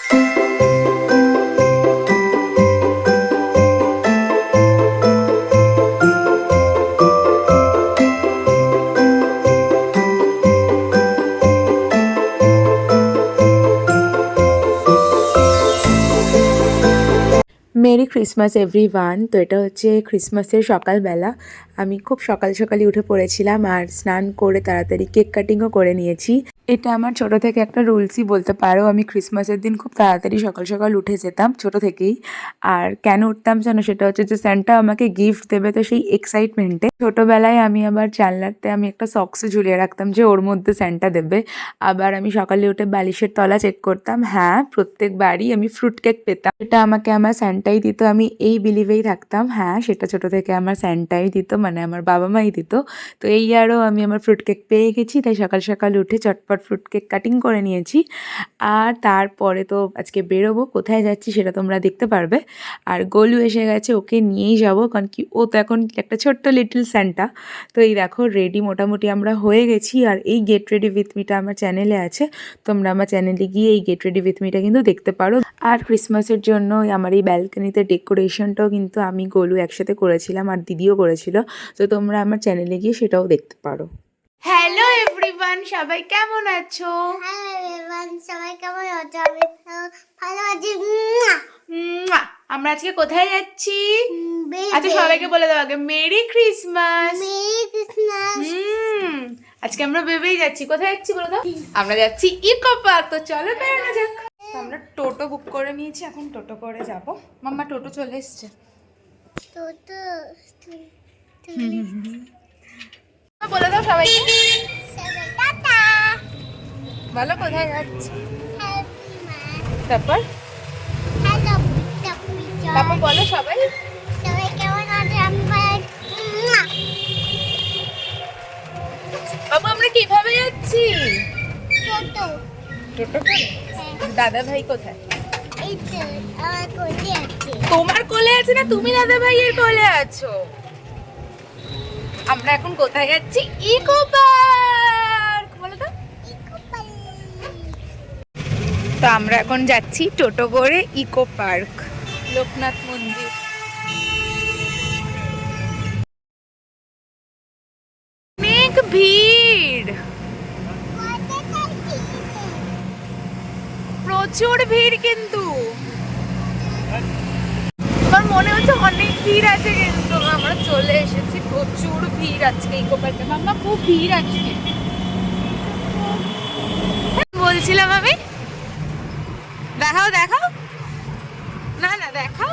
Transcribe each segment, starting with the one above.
Merry Christmas everyone. তো এটা হচ্ছে ক্রিসমাসের সকালবেলা। আমি খুব সকাল সকালই উঠে পড়েছিলাম আর স্নান করে তাড়াতাড়ি কেক কাটিংও করে নিয়েছি। এটা আমার ছোট থেকে একটা রুলসই বলতে পারো। আমি ক্রিসমাসের দিন খুব তাড়াতাড়ি সকাল সকাল উঠে যেতাম ছোট থেকেই। আর কেন উঠতাম জানো? সেটা হচ্ছে যে স্যান্টা আমাকে গিফট দেবে, তো সেই এক্সাইটমেন্টে ছোটবেলায় আমি আবার জানলাতে আমি একটা সক্সও ঝুলিয়ে রাখতাম যে ওর মধ্যে স্যান্টা দেবে। আবার আমি সকালে উঠে বালিশের তলা চেক করতাম, হ্যাঁ প্রত্যেকবারই আমি ফ্রুট কেক পেতাম। এটা আমাকে আমার স্যান্টাই দিত। আমি এই বিলিভেই থাকতাম, হ্যাঁ সেটা ছোট থেকে আমার স্যান্টাই দিত, মানে আমার বাবা মাই দিত। তো এই ইয়ারও আমি আমার ফ্রুট কেক পেয়ে গেছি, তাই সকাল সকাল উঠে চটপট ফ্রুট কেক কাটিং করে নিয়েছি। আর তারপরে তো আজকে বেরোবো, কোথায় যাচ্ছি সেটা তোমরা দেখতে পারবে। আর গোলু এসে গেছে, ওকে নিয়েই যাবো, কারণ কি ও তো এখন একটা ছোট্ট লিটল স্যান্টা। তো এই দেখো রেডি মোটামুটি আমরা হয়ে গেছি। আর এই গেট রেডি উইথ মিটা আমার চ্যানেলে আছে, তোমরা আমার চ্যানেলে গিয়ে এই গেট রেডি উইথ মিটা কিন্তু দেখতে পারো। আর ক্রিসমাসের জন্য আমার এই ব্যালকনিতে ডেকোরেশনটাও কিন্তু আমি গোলু একসাথে করেছিলাম আর দিদিও করেছিল, তো তোমরা আমার চ্যানেলে গিয়ে সেটাও দেখতে পারো। হ্যালো এভরিওয়ান, সবাই কেমন আছো? হ্যালো এভরিওয়ান, সবাই কেমন আছো? আমি ভালো আছি। আমরা আজকে কোথায় যাচ্ছি? আচ্ছা সবাইকে বলে দাও আগে, মেরি ক্রিসমাস। Merry Christmas. আজকে আমরা ভেবেই যাচ্ছি, কোথায় যাচ্ছি বলে দাও? আমরা যাচ্ছি ইকো পার্ক। তো চলো বেরোনো যাক। আমরা টোটো বুক করে নিয়েছি, এখন টোটো করে যাব। মাম্মা টোটো চলে এসছে। টোটো বলে দাও সবাইকে, সবাই টাটা। বলো কোথায় যাচ্ছি। হ্যালো তারপর তারপর বলো সবাই। সবাই কেমন আছে? আমি ভালো আছি। বাবু আমরা কিভাবে যাচ্ছি? টোটো টোটো করে। দাদা ভাই কোথায়? এই তো আমার কোলে আছে। তোমার কোলে আছে না তুমি দাদা ভাইয়ের কোলে আছো? আমরা এখন কোথায় যাচ্ছি? ইকো পার্ক। বলো তো। তো আমরা এখন যাচ্ছি টোটো করে ইকো পার্ক, লোকনাথ মন্দির। অনেক ভিড়, প্রচুর ভিড়, কিন্তু আমার মনে হচ্ছে অনেক ভিড় আছে, কিন্তু আমরা চলে এসেছি। প্রচুর ভিড় আজকে ইকো পার্কে। মাম্মা খুব ভিড় আজকে। বলছিলাম আমি, দেখাও দেখাও, না না দেখাও,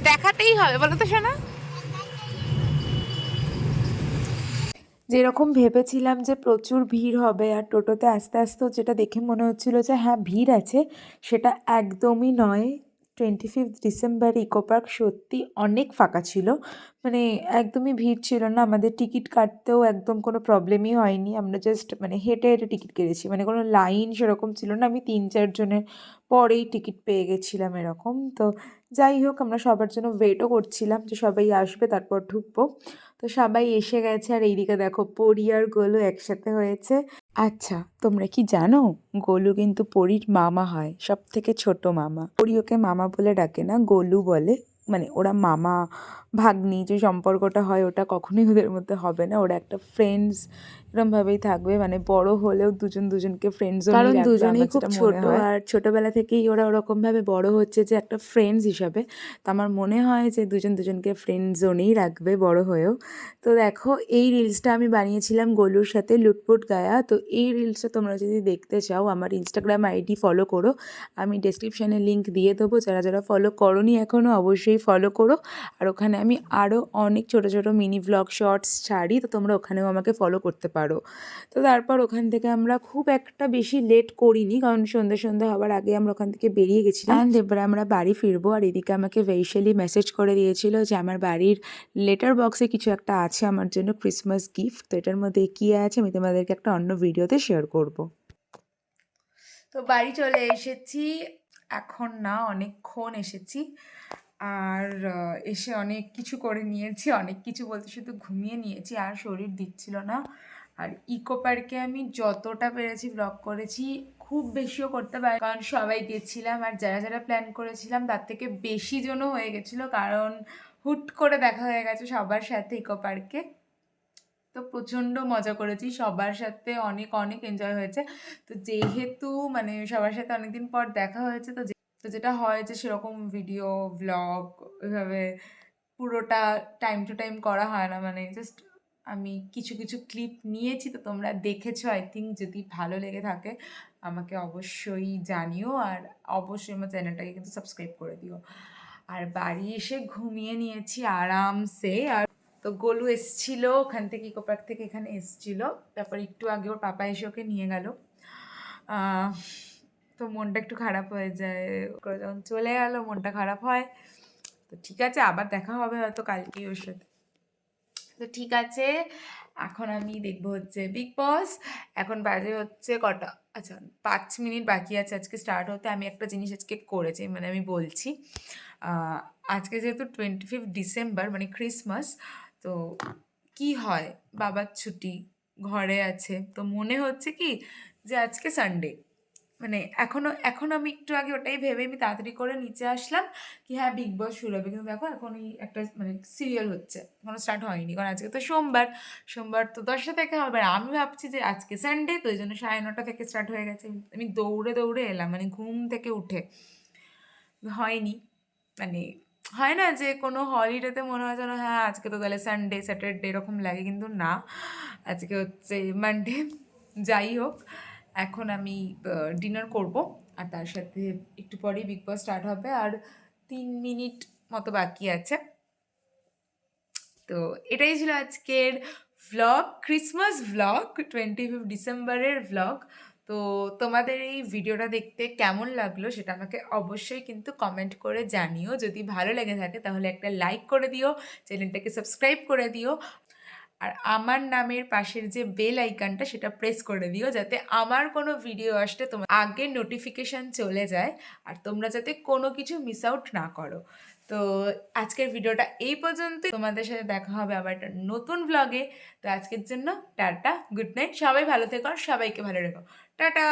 দেখাতেই হবে, বলো তো শোনা। যেরকম ভেবেছিলাম যে প্রচুর ভিড় হবে আর টোটোতে আস্তে আস্তে যেটা দেখে মনে হচ্ছিল যে হ্যাঁ ভিড় আছে, সেটা একদমই নয়। 25 ডিসেম্বর ইকো পার্ক সত্যি অনেক ফাঁকা ছিল, মানে একদমই ভিড় ছিল না। আমাদের টিকিট কাটতেও একদম কোনো প্রবলেমই হয়নি, আমরা জাস্ট মানে হেঁটে হেঁটে টিকিট কেটেছি, মানে কোনো লাইন সেরকম ছিল না। আমি 3-4 জনের পরেই টিকিট পেয়ে গেছিলাম এরকম। তো যাই হোক, আমরা সবার জন্য ওয়েটও করছিলাম যে সবাই আসবে তারপর ঢুকবো। তো সবাই এসে গেছে, আর এইদিকে দেখো পরি আর গোলু একসাথে হয়েছে। আচ্ছা তোমরা কি জানো, গোলু কিন্তু পরির মামা হয়, সব থেকে ছোট মামা। পরি ওকে মামা বলে ডাকে না, গোলু বলে। মানে ওরা মামা ভাগ্নি যে সম্পর্কটা হয় ওটা কখনোই ওদের মধ্যে হবে না, ওরা একটা ফ্রেন্ডস এরকম ভাবেই থাকবে। মানে বড় হলেও দুজন দুজনকে ফ্রেন্ড জোনেই রাখবে, কারণ দুজনেই খুব ছোট আর ছোটবেলা থেকেই ওরা ওরকম ভাবে বড় হচ্ছে যে একটা ফ্রেন্ডস হিসাবে। তো আমার মনে হয় যে দুজন দুজনকে ফ্রেন্ড জোনেই রাখবে বড় হয়েও। তো দেখো এই রিলসটা আমি বানিয়েছিলাম গোলুর সাথে, লুটপুট গায়া। তো এই রিলসটা তোমরা যদি দেখতে চাও আমার ইনস্টাগ্রাম আইডি ফলো করো, আমি ডেসক্রিপশানে লিঙ্ক দিয়ে দেবো। যারা যারা ফলো করোনি এখনও অবশ্যই ফলো করো। আর ওখানে আমি আরও অনেক ছোট ছোট মিনি ভ্লগ শর্টস ছাড়ি, তো তোমরা ওখানেও আমাকে ফলো করতে পারো। তো তারপর ওখান থেকে আমরা খুব একটা বেশি লেট করিনি, কারণ সন্ধ্যে সন্ধ্যে হওয়ার আগে আমরা ওখান থেকে বেরিয়ে গেছিলাম। অ্যান্ড এবারে আমরা বাড়ি ফিরবো। আর এদিকে আমাকে ভেইশালি মেসেজ করে দিয়েছিল যে আমার বাড়ির লেটার বক্সে কিছু একটা আছে আমার জন্য ক্রিসমাস গিফট। তো এটার মধ্যে কী আছে আমি তোমাদেরকে একটা অন্য ভিডিওতে শেয়ার করব। তো বাড়ি চলে এসেছি, এখন না অনেকক্ষণ এসেছি। আর এসে অনেক কিছু করে নিয়েছি, অনেক কিছু বলতে শুধু ঘুমিয়ে নিয়েছি, আর শরীর দিচ্ছিল না। আর ইকো পার্কে আমি যতটা পেরেছি ব্লগ করেছি, খুব বেশিও করতে পারি কারণ সবাই গেছিলাম, আর যারা যারা প্ল্যান করেছিলাম তার থেকে বেশি জনও হয়ে গেছিলো, কারণ হুট করে দেখা হয়ে গেছে সবার সাথে ইকো পার্কে। তো প্রচণ্ড মজা করেছি সবার সাথে, অনেক অনেক এনজয় হয়েছে। তো যেহেতু মানে সবার সাথে অনেকদিন পর দেখা হয়েছে, তো যেটা হয় যে সেরকম ভিডিও ব্লগ ওইভাবে পুরোটা টাইম টু টাইম করা হয় না, মানে জাস্ট আমি কিছু কিছু ক্লিপ নিয়েছি, তো তোমরা দেখেছো আই থিঙ্ক। যদি ভালো লেগে থাকে আমাকে অবশ্যই জানিও, আর অবশ্যই আমার চ্যানেলটাকে কিন্তু সাবস্ক্রাইব করে দিও। আর বাড়ি এসে ঘুমিয়ে নিয়েছি আরামসে। আর তো গোলু এসছিল ওখান থেকে, ইকো পার্ক থেকে এখানে এসছিল, তারপর একটু আগে ওর পাপা এসে ওকে নিয়ে গেল। তো মনটা একটু খারাপ হয়ে যায়, করে যখন চলে গেল মনটা খারাপ হয়। তো ঠিক আছে, আবার দেখা হবে হয়তো কালকেই ওর সাথে। তো ঠিক আছে, এখন আমি দেখবো হচ্ছে বিগ বস। এখন বাজে হচ্ছে কটা, আচ্ছা 5 মিনিট বাকি আছে আজকে স্টার্ট হতে। আমি একটা জিনিস আজকে করেছি, মানে আমি বলছি, আজকে যেহেতু 25 ডিসেম্বর মানে ক্রিসমাস, তো কি হয়, বাবার ছুটি, ঘরে আছে, তো মনে হচ্ছে কি যে আজকে সানডে, মানে এখন আমি একটু আগে ওটাই ভেবে আমি তাড়াতাড়ি করে নিচে আসলাম কি হ্যাঁ বিগ বস শুরু হবে, কিন্তু দেখো এখনই একটা মানে সিরিয়াল হচ্ছে, এখনো স্টার্ট হয়নি, কারণ আজকে তো সোমবার, সোমবার তো 10টা থেকে হবে। আর আমি ভাবছি যে আজকে সানডে, তো ওই জন্য 9:30 থেকে স্টার্ট হয়ে গেছে। আমি দৌড়ে দৌড়ে এলাম, মানে ঘুম থেকে উঠে, হয়নি, মানে হয় না যে কোনো হলিডেতে মনে হয় যেন হ্যাঁ আজকে তো তাহলে সানডে স্যাটারডে এরকম লাগে, কিন্তু না, আজকে হচ্ছে মানডে। যাই হোক, এখন আমি ডিনার করব, আর তার সাথে একটু পরেই বিগ বস স্টার্ট হবে, আর 3 মিনিট মতো বাকি আছে। তো এটাই ছিল আজকের ভ্লগ, ক্রিসমাস ভ্লগ, 25 ডিসেম্বরের ভ্লগ। তো তোমাদের এই ভিডিওটা দেখতে কেমন লাগলো সেটা আমাকে অবশ্যই কিন্তু কমেন্ট করে জানিও। যদি ভালো লেগে থাকে তাহলে একটা লাইক করে দিও, চ্যানেলটাকে সাবস্ক্রাইব করে দিও, আর আমার নামের পাশের যে বেল আইকনটা সেটা প্রেস করে দিও, যাতে আমার কোনো ভিডিও আসলে তোমার আগে নোটিফিকেশান চলে যায়, আর তোমরা যাতে কোনো কিছু মিস আউট না করো। তো আজকের ভিডিওটা এই পর্যন্ত, তোমাদের সাথে দেখা হবে আবার একটা নতুন ব্লগে। তো আজকের জন্য টাটা, গুড নাইট, সবাই ভালো থেকো আর সবাইকে ভালো রেখো, টাটা।